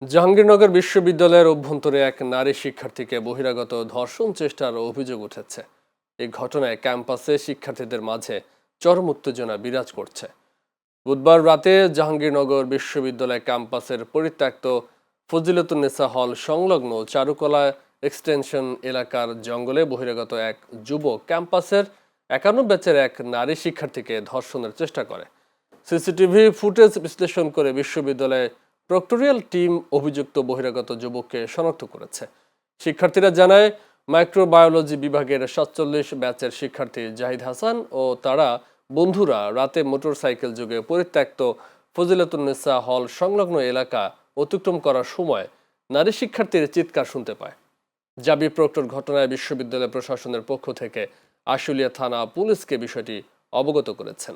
জাহাঙ্গীরনগর বিশ্ববিদ্যালয়ের অভ্যন্তরে এক নারী শিক্ষার্থীকে বহিরাগত ধর্ষণ চেষ্টার অভিযোগ উঠেছে। এই ঘটনায় ক্যাম্পাসে শিক্ষার্থীদের মাঝে চরম উত্তেজনা বিরাজ করছে। বুধবার রাতে জাহাঙ্গীরনগর বিশ্ববিদ্যালয় ক্যাম্পাসের পরিত্যক্ত ফজিলতুন্নেসা হল সংলগ্ন চারুকলা এক্সটেনশন এলাকার জঙ্গলে বহিরাগত এক যুবক ক্যাম্পাসের 51 ব্যাচের এক নারী শিক্ষার্থীকে ধর্ষণের চেষ্টা করে। সিসিটিভি ফুটেজ বিশ্লেষণ করে বিশ্ববিদ্যালয়ের প্রক্টোরিয়াল টিম অভিযুক্ত বহিরাগত যুবককে শনাক্ত করেছে। শিক্ষার্থীরা জানায়, মাইক্রোবায়োলজি বিভাগের 47 ব্যাচের শিক্ষার্থী জাহিদ হাসান ও তারা বন্ধুরা রাতে মোটরসাইকেল যোগে পরিত্যক্ত ফজিলাতুন্নেসা হল সংলগ্ন এলাকা অতিক্রম করার সময় নারী শিক্ষার্থীর চিৎকার শুনতে পায়। জাবি প্রক্টর ঘটনায় বিশ্ববিদ্যালয় প্রশাসনের পক্ষ থেকে আশুলিয়া থানা পুলিশকে বিষয়টি অবগত করেছেন।